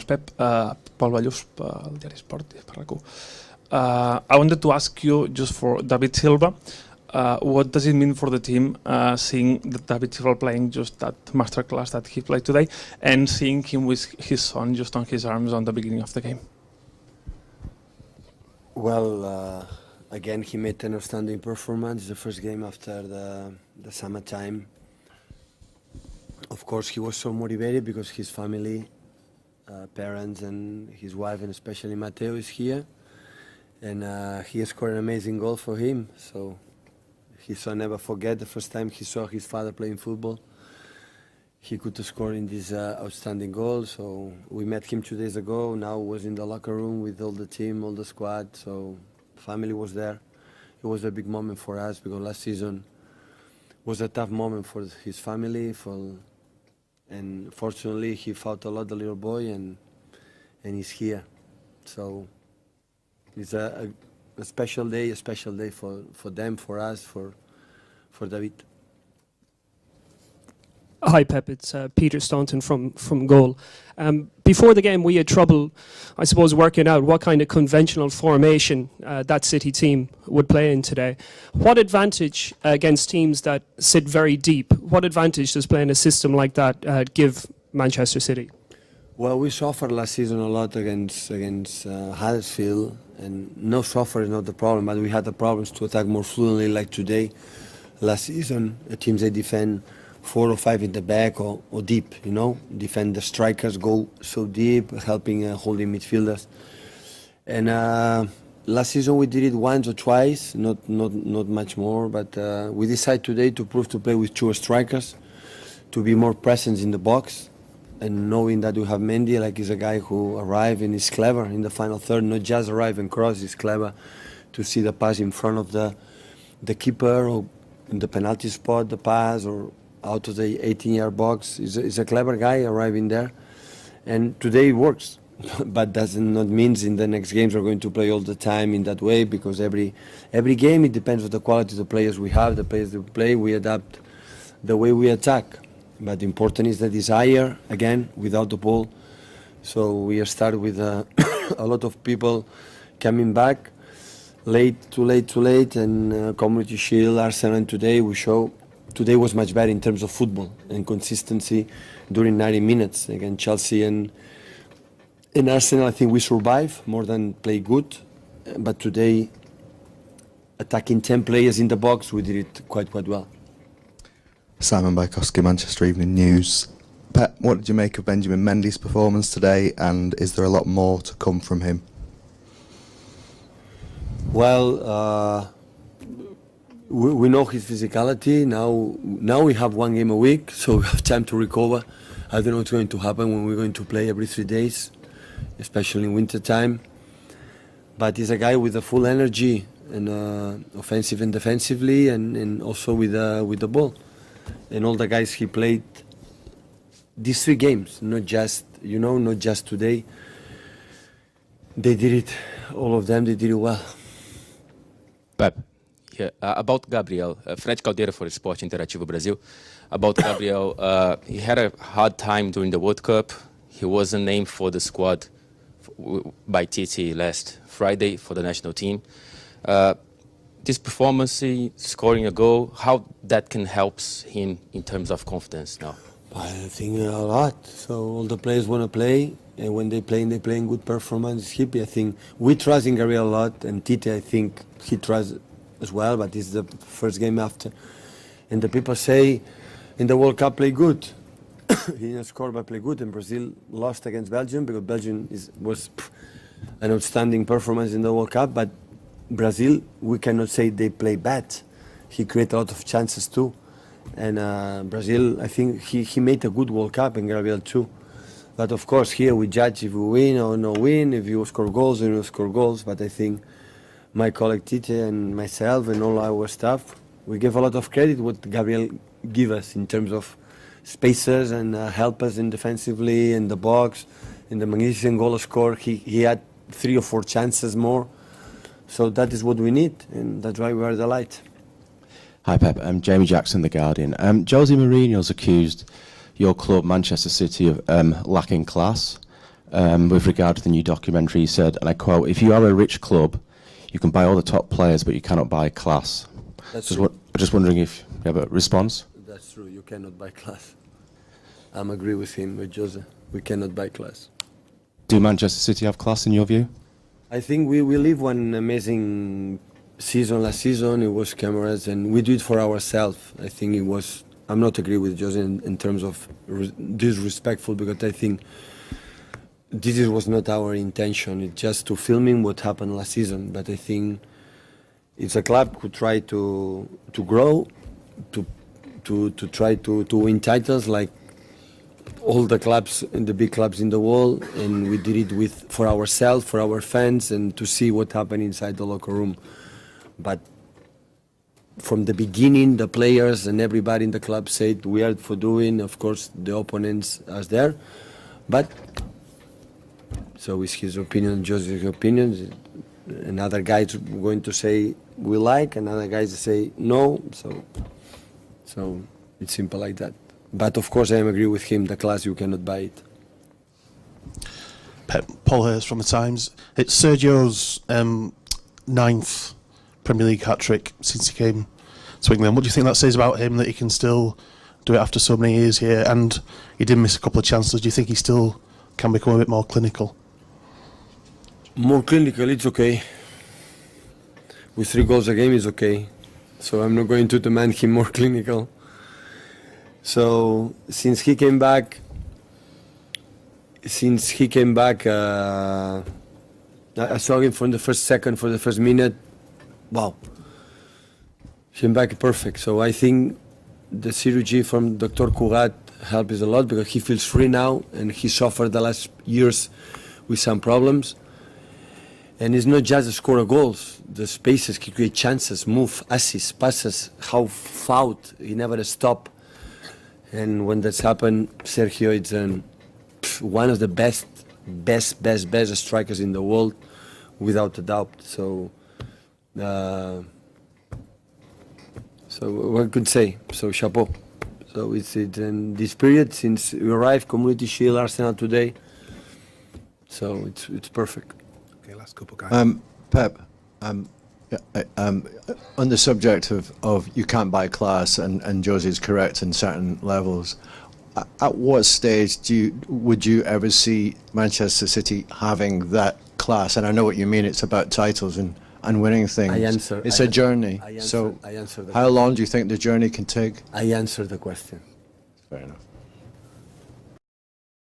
Pep, Pol Ballús, pel diari Esport, per RAC1. I wanted to ask you just for David Silva, what does it mean for the team seeing David Silva playing just that masterclass that he played today and seeing him with his son just on his arms on the beginning of the game? Well, again, he made an outstanding performance. The first game after the summertime. Of course, he was so motivated because his family, parents and his wife, and especially Matteo, is here. And he scored an amazing goal for him. So his son never forget the first time he saw his father playing football. He could score in this outstanding goal. So we met him 2 days ago. Now was in the locker room with all the team, all the squad. So family was there. It was a big moment for us because last season was a tough moment for his family. And fortunately, he fought a lot, the little boy, and he's here. So it's a special day for them, for us, for David. Hi Pep, it's Peter Staunton from Goal. Before the game we had trouble, I suppose, working out what kind of conventional formation that City team would play in today. What advantage against teams that sit very deep, what advantage does playing a system like that give Manchester City? Well, we suffered last season a lot against Huddersfield, and no suffer is not the problem, but we had the problems to attack more fluently like today. Last season, the teams they defend 4 or 5 in the back or deep, defend the strikers, go so deep, helping holding midfielders. And last season we did it once or twice, not much more, but we decided today to prove to play with 2 strikers, to be more present in the box, and knowing that we have Mendy, like he's a guy who arrived and is clever in the final third, not just arrive and cross, he's clever to see the pass in front of the keeper or in the penalty spot, the pass, or out of the 18-yard box. He's a clever guy arriving there, and today it works. But doesn't not means in the next games we're going to play all the time in that way, because every game it depends on the quality of the players we have, the players that we play. We adapt the way we attack. But important is the desire, again, without the ball. So we start with a lot of people coming back, too late, and Community Shield, Arsenal, and today we show. Today was much better in terms of football and consistency during 90 minutes. Again, Chelsea and Arsenal, I think we survive more than play good. But today, attacking 10 players in the box, we did it quite well. Simon Bajkowski, Manchester Evening News. Pep, what did you make of Benjamin Mendy's performance today, and is there a lot more to come from him? Well, we know his physicality. Now we have 1 game a week, so we have time to recover. I don't know what's going to happen when we're going to play every 3 days, especially in winter time. But he's a guy with a full energy, and offensive and defensively, and also with the ball. And all the guys he played these 3 games, not just today. They did it, all of them. They did it well. Pep. Yeah, about Gabriel, Fred Caldeira for Esporte Interativo Brasil. About Gabriel, he had a hard time during the World Cup. He wasn't named for the squad by Tite last Friday for the national team. This performance, scoring a goal, how that can help him in terms of confidence now? I think a lot. So all the players want to play, and when they play in good performance. Hippie, I think we trust in Gabriel a lot, and Tite, I think he trusts as well, but it's the first game after. And the people say in the World Cup play good. He didn't score but play good, and Brazil lost against Belgium because Belgium was an outstanding performance in the World Cup, but Brazil, we cannot say they play bad. He created a lot of chances too. And Brazil, I think he made a good World Cup, and Gabriel too. But of course here we judge if we win or no win, if you score goals or you score goals, but I think my colleague Tite and myself and all our staff, we give a lot of credit what Gabriel give us in terms of spaces and help us in defensively in the box. In the magnificent goal score, he had 3 or 4 chances more. So that is what we need, and that's why we are delighted. Hi Pep, I'm Jamie Jackson, The Guardian. Jose Mourinho's accused your club, Manchester City, of lacking class. with regard to the new documentary. He said, and I quote, "If you are a rich club, you can buy all the top players, but you cannot buy class." That's true. I'm just wondering if you have a response. That's true. You cannot buy class. I'm agree with him, with Jose. We cannot buy class. Do Manchester City have class in your view? I think we live one amazing season last season. It was cameras, and we do it for ourselves. I think it was. I'm not agree with Jose in terms of disrespectful, because I think this was not our intention. It's just to filming what happened last season. But I think it's a club who try to grow, to try to win titles like all the clubs and the big clubs in the world, and we did it for ourselves, for our fans, and to see what happened inside the locker room. But from the beginning, the players and everybody in the club said we are for doing. Of course, the opponents are there, but so it's his opinion, Jose's opinion. Another guy's going to say we like, another guys say no. So it's simple like that. But of course, I agree with him. The class, you cannot buy it. Pep, Paul Hurst from the Times. It's Sergio's 9th Premier League hat-trick since he came to England. What do you think that says about him, that he can still do it after so many years here? And he did miss a couple of chances. Do you think he still can become a bit more clinical? More clinical, it's okay. With 3 goals a game, it's okay. So I'm not going to demand him more clinical. So since he came back, I saw him from the first second, for the first minute. Wow, he came back perfect. So I think the surgery from Dr. Cugat helps a lot, because he feels free now, and he suffered the last years with some problems. And it's not just the score of goals, the spaces, he create chances, move, assists, passes, how fought, he never stopped. And when that's happened, Sergio is one of the best strikers in the world, without a doubt. So what could say? So chapeau. So it's in this period since we arrived, Community Shield, Arsenal today. So it's perfect. Okay, last couple guys. Pep, on the subject of you can't buy class, and Jose is correct in certain levels, at what stage would you ever see Manchester City having that class? And I know what you mean, it's about titles and winning things. It's a journey. So how long do you think the journey can take? I answer the question. Fair enough.